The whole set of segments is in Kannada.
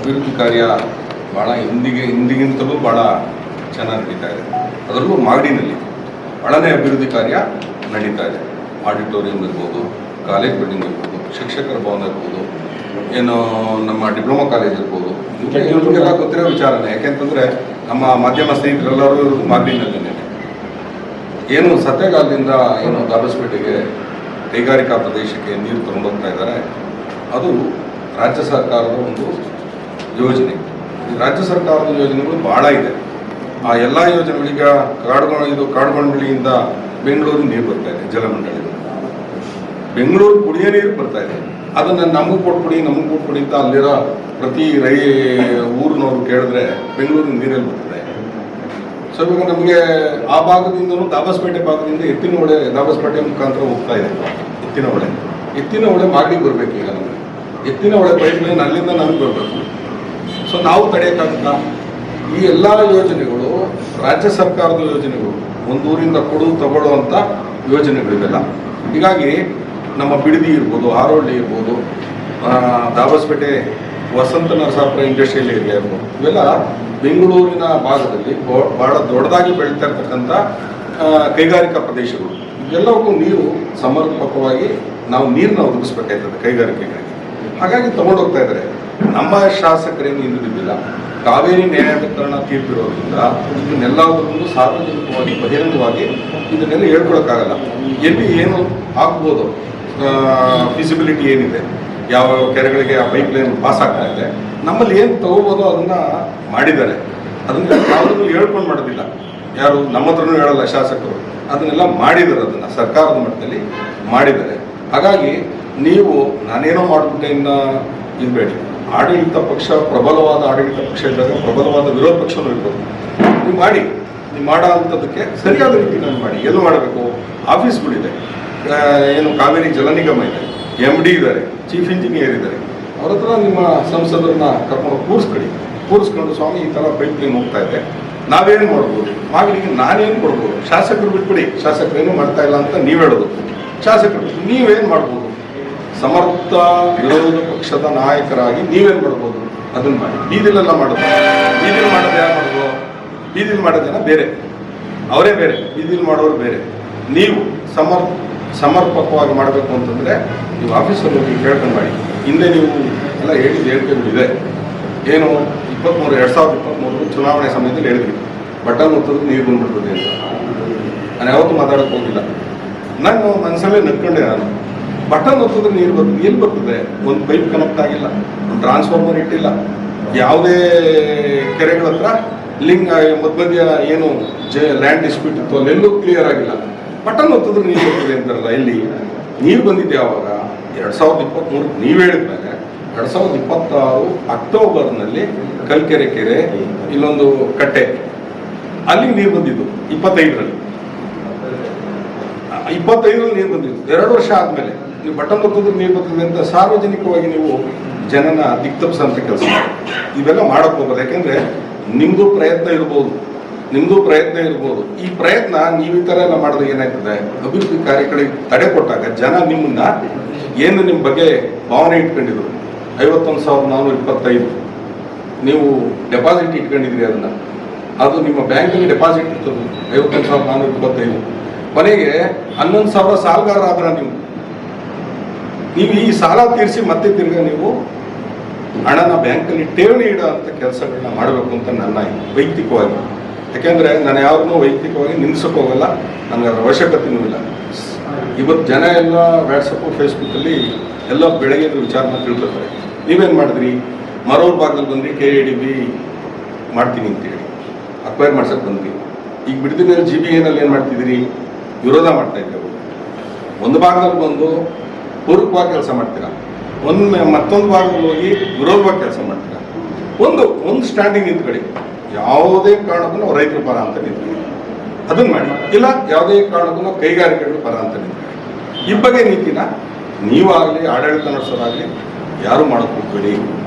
ಅಭಿವೃದ್ಧಿ ಕಾರ್ಯ ಭಾಳ ಹಿಂದಿಗಿಂತಲೂ ಭಾಳ ಚೆನ್ನಾಗಿ ನಡೀತಾ ಇದೆ. ಅದರಲ್ಲೂ ಮಾಗಡಿನಲ್ಲಿ ಭಾಳನೇ ಅಭಿವೃದ್ಧಿ ಕಾರ್ಯ ನಡೀತಾ ಇದೆ. ಆಡಿಟೋರಿಯಂ ಇರ್ಬೋದು, ಕಾಲೇಜ್ ಬಿಲ್ಡಿಂಗ್ ಇರ್ಬೋದು, ಶಿಕ್ಷಕರ ಭವನ ಇರ್ಬೋದು, ಏನು ನಮ್ಮ ಡಿಪ್ಲೊಮಾ ಕಾಲೇಜ್ ಇರ್ಬೋದು, ಇವ್ರಿಗೆಲ್ಲ ಗೊತ್ತಿರೋ ವಿಚಾರನೇ. ಯಾಕೆಂತಂದರೆ ನಮ್ಮ ಮಾಧ್ಯಮ ಸ್ನೇಹಿತರೆಲ್ಲರೂ ಮಾಗಡಿನಲ್ಲೇ ಏನು ಸತ್ಯಗಾಲದಿಂದ ಏನು ದಾಬಸ್ಪೇಟೆಗೆ ಕೈಗಾರಿಕಾ ಪ್ರದೇಶಕ್ಕೆ ನೀರು ತಗೊಂಡೋಗ್ತಾ ಇದ್ದಾರೆ. ಅದು ರಾಜ್ಯ ಸರ್ಕಾರದ ಒಂದು ಯೋಜನೆ. ರಾಜ್ಯ ಸರ್ಕಾರದ ಯೋಜನೆಗಳು ಭಾಳ ಇದೆ. ಆ ಎಲ್ಲ ಯೋಜನೆಗಳೀಗ ಕಾಡುಗೊಂಡಳಿಯಿಂದ ಬೆಂಗಳೂರಿಗೆ ನೀರು ಬರ್ತಾ ಇದೆ, ಜಲಮಂಡಳಿಯಿಂದ ಬೆಂಗಳೂರು ಕುಡಿಯೋ ನೀರು ಬರ್ತಾ ಇದೆ. ಅದನ್ನು ನಮಗೆ ಕೊಟ್ಬಿಡಿ ಅಂತ ಅಲ್ಲಿರೋ ಪ್ರತಿ ಊರಿನವ್ರು ಕೇಳಿದ್ರೆ ಬೆಂಗಳೂರಿನ ನೀರಲ್ಲಿ ಬರ್ತದೆ. ಸೊ ಇವಾಗ ನಮಗೆ ಆ ಭಾಗದಿಂದನೂ ದಾಬಸ್ಪೇಟೆ ಭಾಗದಿಂದ ಎತ್ತಿನಹೊಳೆ, ದಾಬಸ್ಪೇಟೆ ಮುಖಾಂತರ ಹೋಗ್ತಾ ಇದೆ ಎತ್ತಿನಹೊಳೆ ಮಾಗಡಿಗೆ ಬರಬೇಕು. ಈಗ ನಮಗೆ ಎತ್ತಿನಹೊಳೆ ಪೈಪ್ ಲೈನ್ ಅಲ್ಲಿಂದ ನಮಗೆ ಬರಬೇಕು. ಸೊ ನಾವು ತಡೆಯೋಕ್ಕಾಗುತ್ತಾ? ಈ ಎಲ್ಲ ಯೋಜನೆಗಳು ರಾಜ್ಯ ಸರ್ಕಾರದ ಯೋಜನೆಗಳು, ಒಂದೂರಿಂದ ತಗೊಳ್ಳೋ ಅಂಥ ಯೋಜನೆಗಳಿವೆಲ್ಲ. ಹೀಗಾಗಿ ನಮ್ಮ ಬಿಡದಿ ಇರ್ಬೋದು, ಹಾರೋಹಳ್ಳಿ ಇರ್ಬೋದು, ದಾಬಸ್ಪೇಟೆ ವಸಂತ ನರಸಾಪುರ ಇಂಡಸ್ಟ್ರಿಯಲ್ ಏರಿಯಾ ಇರ್ಬೋದು, ಇವೆಲ್ಲ ಬೆಂಗಳೂರಿನ ಭಾಗದಲ್ಲಿ ಭಾಳ ದೊಡ್ಡದಾಗಿ ಬೆಳೀತಾ ಇರ್ತಕ್ಕಂಥ ಕೈಗಾರಿಕಾ ಪ್ರದೇಶಗಳು. ಇವೆಲ್ಲವಕ್ಕೂ ನೀರು ಸಮರ್ಪಕವಾಗಿ ನಾವು ನೀರನ್ನ ಒದಗಿಸ್ಬೇಕಾಯ್ತದೆ ಕೈಗಾರಿಕೆಗಳಿಗೆ. ಹಾಗಾಗಿ ತಗೊಂಡೋಗ್ತಾ ಇದ್ದಾರೆ. ನಮ್ಮ ಶಾಸಕರೇನು ಹಿಂದುಳಿದಿಲ್ಲ. ಕಾವೇರಿ ನ್ಯಾಯಾಧಿಕರಣ ತೀರ್ಪಿರೋದ್ರಿಂದ ಇದನ್ನೆಲ್ಲದರಲ್ಲೂ ಸಾರ್ವಜನಿಕವಾಗಿ ಬಹಿರಂಗವಾಗಿ ಇದನ್ನೆಲ್ಲ ಹೇಳ್ಕೊಳಕ್ಕಾಗಲ್ಲ. ಎಲ್ಲಿ ಏನು ಆಗ್ಬೋದು, ಫಿಸಿಬಿಲಿಟಿ ಏನಿದೆ, ಯಾವ ಕೆರೆಗಳಿಗೆ ಆ ಪೈಪ್ ಲೈನ್ ಪಾಸ್ ಆಗ್ತಾ ಇದೆ, ನಮ್ಮಲ್ಲಿ ಏನು ತಗೋಬೋದು ಅದನ್ನು ಮಾಡಿದ್ದಾರೆ. ಅದನ್ನು ಯಾವುದನ್ನು ಹೇಳ್ಕೊಂಡು ಮಾಡೋದಿಲ್ಲ. ಯಾರು ನಮ್ಮ ಹತ್ರನೂ ಹೇಳಲ್ಲ ಶಾಸಕರು. ಅದನ್ನೆಲ್ಲ ಮಾಡಿದ್ದಾರೆ, ಅದನ್ನು ಸರ್ಕಾರದ ಮಟ್ಟದಲ್ಲಿ ಮಾಡಿದ್ದಾರೆ. ಹಾಗಾಗಿ ನೀವು ನಾನೇನೋ ಮಾಡಿಬಿಟ್ಟೆ ಇನ್ನು ಇರಬೇಡಿ. ಆಡಳಿತ ಪಕ್ಷ ಪ್ರಬಲವಾದ ಆಡಳಿತ ಪಕ್ಷ ಇದ್ದಾಗ ಪ್ರಬಲವಾದ ವಿರೋಧ ಪಕ್ಷನೂ ಇರ್ಬೋದು. ನೀವು ಮಾಡಿ, ನೀವು ಮಾಡೋ ಅಂಥದ್ದಕ್ಕೆ ಸರಿಯಾದ ರೀತಿಯಲ್ಲಿ ಮಾಡಿ. ಎಲ್ಲೂ ಮಾಡಬೇಕು? ಆಫೀಸ್ಗಳಿದೆ, ಏನು ಕಾವೇರಿ ಜಲ ನಿಗಮ ಇದೆ, MD ಇದ್ದಾರೆ, ಚೀಫ್ ಇಂಜಿನಿಯರ್ ಇದ್ದಾರೆ. ಅವ್ರ ಹತ್ರ ನಿಮ್ಮ ಸಂಸದರನ್ನ ಕರ್ಕೊಂಡು ಕೂರಿಸ್ಕೊಂಡು ಸ್ವಾಮಿ ಈ ಥರ ಪೈಪ್ ಲೈನ್ ಹೋಗ್ತಾ ಇದೆ, ನಾವೇನು ಮಾಡ್ಬೋದು, ಮಾಗಡಿಗೆ ನಾನೇನು ಕೊಡ್ಬೋದು? ಶಾಸಕರು ಬಿಟ್ಬಿಡಿ, ಶಾಸಕರು ಏನು ಮಾಡ್ತಾ ಇಲ್ಲ ಅಂತ ನೀವು ಹೇಳೋದು. ಶಾಸಕರು ನೀವೇನು ಮಾಡ್ಬೋದು? ಸಮರ್ಥ ವಿರೋಧ ಪಕ್ಷದ ನಾಯಕರಾಗಿ ನೀವೇನು ಮಾಡ್ಬೋದು? ಅದನ್ನು ಮಾಡಿ. ಬೀದಿಲೆಲ್ಲ ಮಾಡೋದು, ಬೀದಿಲಿ ಮಾಡೋದು ಯಾರು ಮಾಡೋದು? ಬೀದಿಲಿ ಮಾಡೋದೇನ ಬೇರೆ, ಅವರೇ ಬೇರೆ, ಬೀದಿಲಿ ಮಾಡೋರು ಬೇರೆ. ನೀವು ಸಮರ್ಪಕವಾಗಿ ಮಾಡಬೇಕು ಅಂತಂದರೆ ನೀವು ಆಫೀಸಲ್ಲಿ ಹೋಗಿ ಕೇಳ್ಕೊಂಡು ಮಾಡಿ. ಹಿಂದೆ ನೀವು ಎಲ್ಲ ಹೇಳಿಕೆಗಳಿದೆ. ಏನು 2023 ಚುನಾವಣೆ ಸಮಯದಲ್ಲಿ ಹೇಳಿದ್ವಿ, ಬಟನ್ ಒತ್ತೋದು ನೀರು ಬಂದ್ಬಿಡ್ತದೆ ಅಂತ. ನಾನು ಯಾವತ್ತೂ ಮಾತಾಡೋಕ್ಕೆ ಹೋಗಿಲ್ಲ. ನಾನು ಮನಸ್ಸಲ್ಲೇ ನಡ್ಕೊಂಡೆ. ನಾನು ಬಟನ್ ಒತ್ತೋದ್ರೆ ನೀರು ಬರ್ತದೆ, ಎಲ್ಲಿ ಬರ್ತದೆ? ಒಂದು ಪೈಪ್ ಕನೆಕ್ಟ್ ಆಗಿಲ್ಲ, ಒಂದು ಟ್ರಾನ್ಸ್ಫಾರ್ಮರ್ ಇಟ್ಟಿಲ್ಲ, ಯಾವುದೇ ಕೆರೆಗಳ ಹತ್ರ ಲಿಂಕ್ ಮಧ್ಯ ಏನು ಲ್ಯಾಂಡ್ ಡಿಸ್ಪ್ಯೂಟ್ ಇತ್ತು ಅಲ್ಲೆಲ್ಲೂ ಕ್ಲಿಯರ್ ಆಗಿಲ್ಲ. ಬಟನ್ ಒತ್ತಿದ್ರೆ ನೀರು ಬರ್ತದೆ ಅಂತಾರಲ್ಲ. ಎಲ್ಲಿ ನೀರು ಬಂದಿದ್ದೆ? ಯಾವಾಗ? 2023 ನೀವು ಹೇಳಿದ್ಮೇಲೆ 2026 ಅಕ್ಟೋಬರ್ನಲ್ಲಿ ಕಲ್ಕೆರೆ ಕೆರೆ, ಇಲ್ಲೊಂದು ಕಟ್ಟೆ, ಅಲ್ಲಿ ನೀರು ಬಂದಿದ್ದು 25ರಲ್ಲಿ ನೀರು ಬಂದಿದ್ದು. 2 ವರ್ಷ ಆದಮೇಲೆ ನೀವು ಬಟನ್ ಒತ್ತಿದ್ರೆ ನೀರು ಬರ್ತದೆ ಅಂತ ಸಾರ್ವಜನಿಕವಾಗಿ ನೀವು ಜನನ ದಿಕ್ತಪ್ಸಂತ ಕೆಲಸ ಇವೆಲ್ಲ ಮಾಡೋಕ್ಕೆ ಹೋಗೋದು. ಯಾಕೆಂದರೆ ನಿಮ್ಮದು ಪ್ರಯತ್ನ ಇರ್ಬೋದು. ಈ ಪ್ರಯತ್ನ ನೀವು ಈ ಥರ ಎಲ್ಲ ಮಾಡಿದ್ರೆ ಏನಾಗ್ತದೆ? ಅಭಿವೃದ್ಧಿ ಕಾರ್ಯಗಳಿಗೆ ತಡೆ ಕೊಟ್ಟಾಗ ಜನ ನಿಮ್ಮನ್ನ ಏನು ನಿಮ್ಮ ಬಗ್ಗೆ ಭಾವನೆ ಇಟ್ಕೊಂಡಿದ್ರು, 51,425 ನೀವು ಡೆಪಾಸಿಟ್ ಇಟ್ಕೊಂಡಿದ್ರಿ, ಅದು ನಿಮ್ಮ ಬ್ಯಾಂಕಲ್ಲಿ ಡೆಪಾಸಿಟ್ ಇರ್ತದೆ 51,425. ಕೊನೆಗೆ 11,000 ಸಾಲಗಾರ ಆದ್ರೆ ನೀವು ಈ ಸಾಲ ತೀರಿಸಿ ಮತ್ತೆ ತಿರ್ಗಾ ನೀವು ಹಣನ ಬ್ಯಾಂಕಲ್ಲಿ ಠೇವಣಿ ಇಡೋ ಅಂತ ಕೆಲಸಗಳನ್ನ ಮಾಡಬೇಕು ಅಂತ ನನ್ನ ವೈಯಕ್ತಿಕವಾಗಿ. ಯಾಕೆಂದರೆ ನಾನು ಯಾರನ್ನೂ ವೈಯಕ್ತಿಕವಾಗಿ ನಿಲ್ಲಿಸೋಕೆ ಹೋಗಲ್ಲ, ನನಗೆ ಅದರ ಅವಶ್ಯಕತೆಯೂ ಇಲ್ಲ. ಇವತ್ತು ಜನ ಎಲ್ಲ ವಾಟ್ಸಪ್ಪು ಫೇಸ್ಬುಕ್ಕಲ್ಲಿ ಎಲ್ಲ ಬೆಳಗ್ಗೆ ವಿಚಾರನ ತಿಳ್ಕೊತಾರೆ. ನೀವೇನು ಮಾಡಿದ್ರಿ? ಮರೂರು ಭಾಗದಲ್ಲಿ ಬಂದ್ರಿ, KADB ಮಾಡ್ತೀನಿ ಅಂತೇಳಿ ಅಕ್ವೈರ್ ಮಾಡ್ಸೋಕೆ ಬಂದ್ರಿ. ಈಗ ಬಿಡ್ದಿನ GBAನಲ್ಲಿ ಏನು ಮಾಡ್ತಿದ್ದೀರಿ? ವಿರೋಧ ಮಾಡ್ತಾ ಇದ್ದೇವೆ. ಒಂದು ಭಾಗದಲ್ಲಿ ಬಂದು ಪೂರಕವಾಗಿ ಕೆಲಸ ಮಾಡ್ತೀರಾ, ಮತ್ತೊಂದು ಭಾಗದಲ್ಲಿ ಹೋಗಿ ವಿರೋಧವಾಗಿ ಕೆಲಸ ಮಾಡ್ತೀರಾ. ಒಂದು ಸ್ಟ್ಯಾಂಡಿಂಗ್ ನಿಂತ್ಕೊಳ್ಳಿ. ಯಾವುದೇ ಕಾರಣಕ್ಕೂ ನಾವು ರೈತರ ಪರ ಅಂತ ನಿಂತ್ಕೊಳ್ಳಿ, ಅದನ್ನು ಮಾಡಿ. ಇಲ್ಲ ಯಾವುದೇ ಕಾರಣಕ್ಕೂ ಕೈಗಾರಿಕೆಗಳ ಪರ ಅಂತ ನಿಂತ್ಕೊಳ್ಳಿ. ಈ ಬಗ್ಗೆ ನೀತಿನ ನೀವಾಗಲಿ ಆಡಳಿತ ನಡೆಸೋದಾಗಲಿ ಯಾರು ಮಾಡೋಕ್ಕೆ ಹೋಗ್ಬೇಡಿ.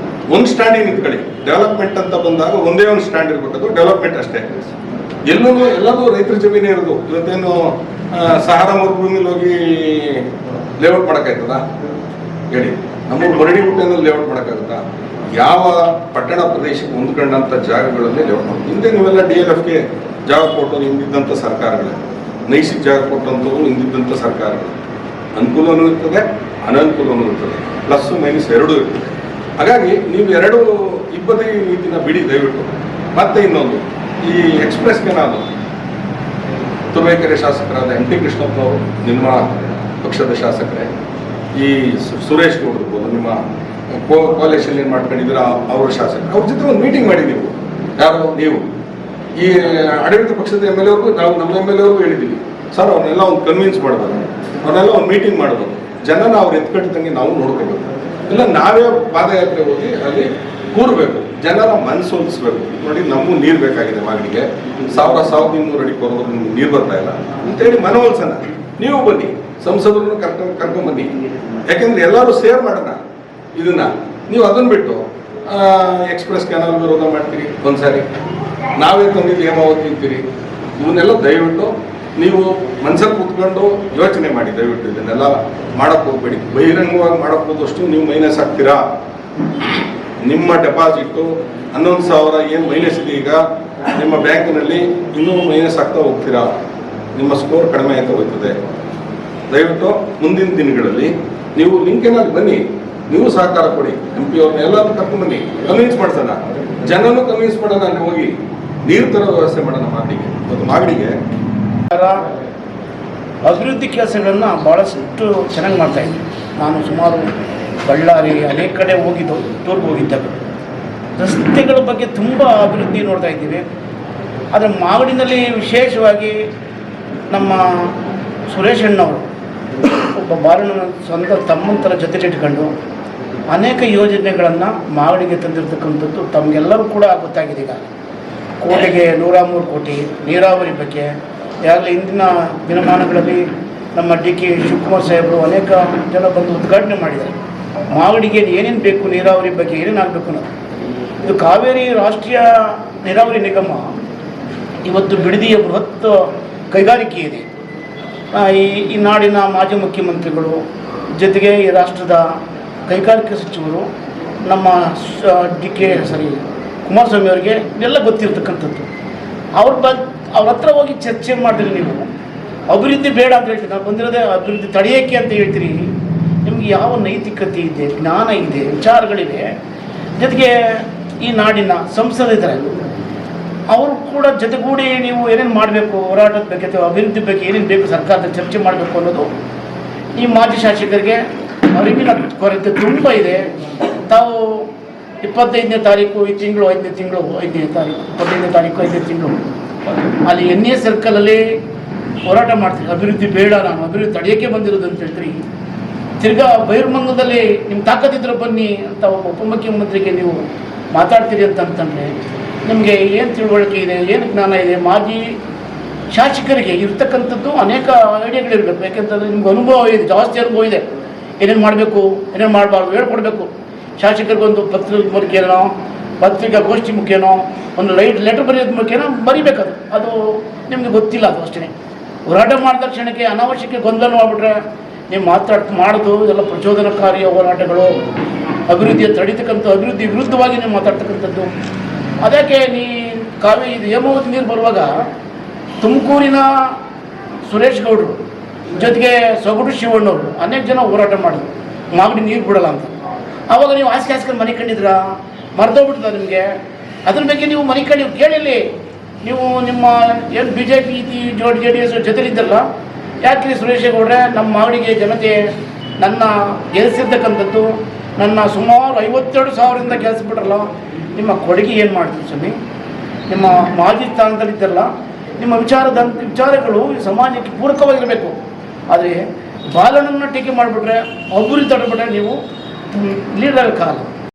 ಒಂದು ಸ್ಟ್ಯಾಂಡಿಂಗ್ ನಿಂತ್ಕೊಳ್ಳಿ. ಡೆವಲಪ್ಮೆಂಟ್ ಅಂತ ಬಂದಾಗ ಒಂದೇ ಒಂದು ಸ್ಟ್ಯಾಂಡ್ ಇರಬೇಕು, ಡೆವಲಪ್ಮೆಂಟ್ ಅಷ್ಟೇ. ಎಲ್ಲದೂ ರೈತರ ಜಮೀನೇ ಇರೋದು. ಇವತ್ತೇನು ಸಹಾರಾ ಮರುಭೂಮಿಲಿ ಹೋಗಿ ಲೇಔಟ್ ಮಾಡೋಕ್ಕಾಯ್ತದ ಹೇಳಿ? ನಮ್ಮ ಮರಡಿ ಊಟದಲ್ಲಿ ಲೇಔಟ್ ಮಾಡೋಕ್ಕಾಗುತ್ತಾ? ಯಾವ ಪಟ್ಟಣ ಪ್ರದೇಶಕ್ಕೆ ಹೊಂದ್ಕೊಂಡಂಥ ಜಾಗಗಳಲ್ಲಿ ಲೆವೆಲ್ ಮಾಡಿ. ಹಿಂದೆ ನೀವೆಲ್ಲ DLFಗೆ ಜಾಗ ಕೊಟ್ಟು ಹಿಂದಿದ್ದಂಥ ಸರ್ಕಾರಗಳೇ, ನೈಸಿಕ ಜಾಗ ಕೊಟ್ಟಂಥವ್ರು ಹಿಂದಿದ್ದಂಥ ಸರ್ಕಾರಗಳು. ಅನುಕೂಲವೂ ಇರ್ತದೆ, ಅನನುಕೂಲವೂ ಇರ್ತದೆ, ಪ್ಲಸ್ ಮೈನಸ್ ಎರಡೂ ಇರ್ತದೆ. ಹಾಗಾಗಿ ನೀವು ಎರಡು ಇಬ್ಬದಿ ನೀತಿನ ಬಿಡಿ ದಯವಿಟ್ಟು. ಮತ್ತೆ ಇನ್ನೊಂದು, ಈ ಎಕ್ಸ್ಪ್ರೆಸ್ ಕೆನಾಲ್ ತುರುವೇಕೆರೆ ಶಾಸಕರಾದ MT ಕೃಷ್ಣಪ್ಪನವರು ನಿಮ್ಮ ಪಕ್ಷದ ಶಾಸಕರೇ, ಈ ಸುರೇಶ್ ಗೌಡ್ರು ಇರ್ಬೋದು, ನಿಮ್ಮ ಕೋಲೇಷನ್ ಏನು ಮಾಡ್ಕೊಂಡಿದ್ದೀರ ಅವರ ಶಾಸಕರು, ಅವ್ರ ಜೊತೆ ಒಂದು ಮೀಟಿಂಗ್ ಮಾಡಿದ್ದೀವಿ. ಯಾರು ನೀವು? ಈ ಆಡಳಿತ ಪಕ್ಷದ MLA ಅವ್ರಿಗೂ ನಾವು ನಮ್ಮ MLA ಅವ್ರಿಗೂ ಹೇಳಿದ್ದೀವಿ, ಸರ್ ಅವ್ರನ್ನೆಲ್ಲ ಒಂದು ಕನ್ವಿನ್ಸ್ ಮಾಡಬೇಕು, ಅವ್ರನ್ನೆಲ್ಲ ಒಂದು ಮೀಟಿಂಗ್ ಮಾಡಬೇಕು, ಜನನ ಅವ್ರು ಎತ್ಕಟ್ಟಂಗೆ ನಾವು ನೋಡ್ಕೋಬೇಕು. ಇಲ್ಲ ನಾವೇ ಪಾದಯಾತ್ರೆ ಹೋಗಿ ಅಲ್ಲಿ ಕೂರಬೇಕು, ಜನರ ಮನಸ್ಸೋಲಿಸ್ಬೇಕು. ನೋಡಿ, ನಮಗೂ ನೀರು ಬೇಕಾಗಿದೆ, ಮಾಗಡಿಗೆ 1200 ಅಡಿ ಕೊರೋದು ನೀರು ಬರ್ತಾ ಇಲ್ಲ ಅಂತೇಳಿ ಮನವೊಲಿಸೋಣ. ನೀವು ಬನ್ನಿ, ಸಂಸದರನ್ನು ಕರ್ಕೊಂಡ್ಬನ್ನಿ. ಯಾಕೆಂದ್ರೆ ಎಲ್ಲರೂ ಸೇರ್ ಮಾಡೋಣ ಇದನ್ನ. ನೀವು ಅದನ್ನು ಬಿಟ್ಟು ಎಕ್ಸ್ಪ್ರೆಸ್ ಕೆನಾಲ್ ವಿರೋಧ ಮಾಡ್ತೀರಿ ಒಂದ್ಸಾರಿ, ನಾವೇ ತಂದಿದ್ದು ಹೇಮಾವತಿ ಅಂತೀರಿ. ಇವನ್ನೆಲ್ಲ ದಯವಿಟ್ಟು ನೀವು ಮನ್ಸಲ್ಲಿ ಕೂತ್ಕೊಂಡು ಯೋಚನೆ ಮಾಡಿ. ದಯವಿಟ್ಟು ಇದನ್ನೆಲ್ಲ ಮಾಡಕ್ಕೆ ಹೋಗ್ಬೇಡಿ. ಬಹಿರಂಗವಾಗಿ ಮಾಡಕ್ಕೆ ಹೋದಷ್ಟು ನೀವು ಮೈನಸ್ ಆಗ್ತೀರಾ. ನಿಮ್ಮ ಡೆಪಾಸಿಟ್ಟು 11,000 ಏನು ಮೈನಸ್ ಇದೆ ಈಗ ನಿಮ್ಮ ಬ್ಯಾಂಕ್ನಲ್ಲಿ, ಇನ್ನೂ ಮೈನಸ್ ಆಗ್ತಾ ಹೋಗ್ತೀರಾ. ನಿಮ್ಮ ಸ್ಕೋರ್ ಕಡಿಮೆ ಆಯ್ತಾ ಹೋಗ್ತದೆ. ದಯವಿಟ್ಟು ಮುಂದಿನ ದಿನಗಳಲ್ಲಿ ನೀವು ಲಿಂಕೇನಲ್ಲಿ ಬನ್ನಿ, ನೀವು ಸಹಕಾರ ಕೊಡಿ. MP ಅವ್ರನ್ನ ಎಲ್ಲರೂ ಕರ್ಕೊಂಡ್ಬನ್ನಿ, ಕನ್ವಿನ್ಸ್ ಮಾಡ್ಸೋಣ, ಜನನೂ ಕನ್ವಿನ್ಸ್ ಮಾಡೋಣ. ಅಲ್ಲಿ ಹೋಗಿ ನೀರು ತರೋ ವ್ಯವಸ್ಥೆ ಮಾಡೋಣ ಮಾಗಡಿಗೆ. ಮತ್ತು ಮಾಗಡಿಗೆ ಅಭಿವೃದ್ಧಿ ಕೆಲಸಗಳನ್ನು ಭಾಳಷ್ಟು ಚೆನ್ನಾಗಿ ಮಾಡ್ತಾಯಿದ್ವಿ. ನಾನು ಸುಮಾರು ಬಳ್ಳಾರಿ ಅನೇಕ ಕಡೆ ಹೋಗಿದ್ದು, ಟೂರ್ಗೆ ಹೋಗಿದ್ದಾಗ ರಸ್ತೆಗಳ ಬಗ್ಗೆ ತುಂಬ ಅಭಿವೃದ್ಧಿ ನೋಡ್ತಾ ಇದ್ದೀವಿ. ಆದರೆ ಮಾಗಡಿನಲ್ಲಿ ವಿಶೇಷವಾಗಿ ನಮ್ಮ ಸುರೇಶ್ ಅಣ್ಣವರು ಒಬ್ಬ ಬಾಲನ ಸ್ವಂತ ತಮ್ಮಂತರ ಜೊತೆಲಿಟ್ಕೊಂಡು ಅನೇಕ ಯೋಜನೆಗಳನ್ನು ಮಾಗಡಿಗೆ ತಂದಿರತಕ್ಕಂಥದ್ದು ತಮಗೆಲ್ಲರೂ ಕೂಡ ಗೊತ್ತಾಗಿದೆ. ಈಗ ಕೋಟೆಗೆ 103 ಕೋಟಿ ನೀರಾವರಿ ಬಗ್ಗೆ ಯಾಗಲೇ ಇಂದಿನ ದಿನಮಾನಗಳಲ್ಲಿ ನಮ್ಮ DK ಶಿವಕುಮಾರ್ ಸಾಹೇಬರು ಅನೇಕ ಜನ ಬಂದು ಉದ್ಘಾಟನೆ ಮಾಡಿದ್ದಾರೆ. ಮಾಗಡಿಗೆ ಏನೇನು ಬೇಕು, ನೀರಾವರಿ ಬಗ್ಗೆ ಏನೇನು ಆಗಬೇಕು ಅನ್ನೋದು. ಇದು ಕಾವೇರಿ ರಾಷ್ಟ್ರೀಯ ನೀರಾವರಿ ನಿಗಮ ಇವತ್ತು ಬಿಡದಿಯ ಬೃಹತ್ ಕೈಗಾರಿಕೆ ಇದೆ. ಈ ನಾಡಿನ ಮಾಜಿ ಮುಖ್ಯಮಂತ್ರಿಗಳು ಜೊತೆಗೆ ಈ ರಾಷ್ಟ್ರದ ಕೈಗಾರಿಕಾ ಸಚಿವರು ನಮ್ಮ ಕುಮಾರಸ್ವಾಮಿ ಅವರಿಗೆ ಇದೆಲ್ಲ ಗೊತ್ತಿರ್ತಕ್ಕಂಥದ್ದು. ಅವ್ರ ಹತ್ರ ಹೋಗಿ ಚರ್ಚೆ ಮಾಡಿದ್ರಿ. ನೀವು ಅಭಿವೃದ್ಧಿ ಬೇಡ ಅಂತ ಹೇಳ್ತೀರಿ, ನಾವು ಬಂದಿರೋದೇ ಅಭಿವೃದ್ಧಿ ತಡೆಯೋಕ್ಕೆ ಅಂತ ಹೇಳ್ತೀರಿ. ನಿಮ್ಗೆ ಯಾವ ನೈತಿಕತೆ ಇದೆ, ಜ್ಞಾನ ಇದೆ, ವಿಚಾರಗಳಿವೆ. ಜೊತೆಗೆ ಈ ನಾಡಿನ ಸಂಸದಿದ್ದಾರೆ, ಅವರು ಕೂಡ ಜೊತೆಗೂಡಿ ನೀವು ಏನೇನು ಮಾಡಬೇಕು, ಹೋರಾಟದ ಬಗ್ಗೆ ಅಥವಾ ಅಭಿವೃದ್ಧಿ ಬಗ್ಗೆ ಏನೇನು ಬೇಕು ಸರ್ಕಾರದ ಚರ್ಚೆ ಮಾಡಬೇಕು ಅನ್ನೋದು ಈ ಮಾಜಿ ಶಾಸಕರಿಗೆ ಅರಿವಿನ ಕೊರತೆ ತುಂಬ ಇದೆ. ತಾವು 25ನೇ ತಾರೀಕು ಈ ತಿಂಗಳು 5ನೇ ತಾರೀಕು 25ನೇ ತಾರೀಕು 5ನೇ ತಿಂಗಳು ಅಲ್ಲಿ NA ಸರ್ಕಲಲ್ಲಿ ಹೋರಾಟ ಮಾಡ್ತೀರಿ. ಅಭಿವೃದ್ಧಿ ಬೇಡ, ನಾನು ಅಭಿವೃದ್ಧಿ ತಡೆಯೋಕ್ಕೆ ಬಂದಿರೋದು ಅಂತ ಹೇಳ್ತೀರಿ. ತಿರ್ಗಾ ಬಹಿರ್ಮಂಗದಲ್ಲಿ ನಿಮ್ಮ ತಾಕತ್ತಿದ್ರೆ ಬನ್ನಿ ಅಂತ ಒಬ್ಬ ಉಪಮುಖ್ಯಮಂತ್ರಿಗೆ ನೀವು ಮಾತಾಡ್ತೀರಿ ಅಂತಂದರೆ ನಿಮಗೆ ಏನು ತಿಳುವಳಿಕೆ ಇದೆ, ಏನು ಜ್ಞಾನ ಇದೆ? ಮಾಜಿ ಶಾಸಕರಿಗೆ ಇರ್ತಕ್ಕಂಥದ್ದು ಅನೇಕ ಐಡಿಯಾಗಳಿರಬೇಕು. ಯಾಕೆಂತಂದರೆ ನಿಮ್ಗೆ ಅನುಭವ ಇದೆ, ಜಾಸ್ತಿ ಅನುಭವ ಇದೆ. ಏನೇನು ಮಾಡಬೇಕು, ಏನೇನು ಮಾಡಬಾರ್ದು ಹೇಳ್ಕೊಡ್ಬೇಕು. ಶಾಸಕರಿಗೊಂದು ಪತ್ರದ ಮುಖೇನೋ, ಪತ್ರಿಕಾಗೋಷ್ಠಿ ಮುಖೇನೋ, ಒಂದು ಲೆಟರ್ ಬರೆಯೋದು ಮುಖೇನೋ ಬರಿಬೇಕದು. ಅದು ನಿಮಗೆ ಗೊತ್ತಿಲ್ಲ. ಅದು ಅಷ್ಟೇ. ಹೋರಾಟ ಮಾಡಿದ ಕ್ಷಣಕ್ಕೆ ಅನಾವಶ್ಯಕ ಗೊಂದಲ ಮಾಡಿಬಿಟ್ರೆ ನೀವು ಮಾಡೋದು ಎಲ್ಲ ಪ್ರಚೋದನಕಾರಿ ಹೋರಾಟಗಳು, ಅಭಿವೃದ್ಧಿಯ ತಡಿತಕ್ಕಂಥ, ಅಭಿವೃದ್ಧಿ ವಿರುದ್ಧವಾಗಿ ನೀವು ಮಾತಾಡ್ತಕ್ಕಂಥದ್ದು. ಅದಕ್ಕೆ ಇದು ಹೇಮಾವತಿ ನೀರು ಬರುವಾಗ ತುಮಕೂರಿನ ಸುರೇಶ್ ಗೌಡರು ಜೊತೆಗೆ ಸೊಗಡು ಶಿವಣ್ಣವರು ಅನೇಕ ಜನ ಹೋರಾಟ ಮಾಡಿದ್ರು, ಮಾಗಡಿ ನೀರು ಬಿಡಲ್ಲ ಅಂತ. ಆವಾಗ ನೀವು ಹಾಸ್ಕೊಂಡು ಮನೆ ಕಂಡಿದ್ರಾ? ಮರ್ತೋಗ್ಬಿಡ್ತದ ನಿಮಗೆ? ಅದ್ರ ಬಗ್ಗೆ ನೀವು ಮನೆ ಕಂಡು ಕೇಳಿಲ್ಲಿ. ನೀವು ನಿಮ್ಮ ಏನು BJP JDS ಜೊತೆಲಿದ್ದಲ್ಲ, ಯಾಕೆ ಸುರೇಶ್ ಗೌಡ್ರೆ ನಮ್ಮ ಮಾಗಡಿಗೆ ಜನತೆ ನನ್ನ ಗೆಲ್ಲಿಸಿರ್ತಕ್ಕಂಥದ್ದು, ನನ್ನ ಸುಮಾರು 52,000ರಿಂದ ಗೆಲ್ಲಿಸ್ಬಿಟ್ರಲ್ಲ, ನಿಮ್ಮ ಕೊಡುಗೆ ಏನು ಮಾಡ್ತೀವಿ ಸ್ವಾಮಿ? ನಿಮ್ಮ ಮಾಜಿ ಸ್ಥಾನದಲ್ಲಿದ್ದಲ್ಲ, ನಿಮ್ಮ ವಿಚಾರಗಳು ಸಮಾಜಕ್ಕೆ ಪೂರಕವಾಗಿರಬೇಕು. ಆದರೆ ಬಾಲನನ್ನು ಟೀಕೆ ಮಾಡಿಬಿಟ್ರೆ, ಅಭಿವೃದ್ಧಿ ತಡೆಬಿಟ್ರೆ ನೀವು ಲೀಡರ್ ಆಗಲ್ಲ.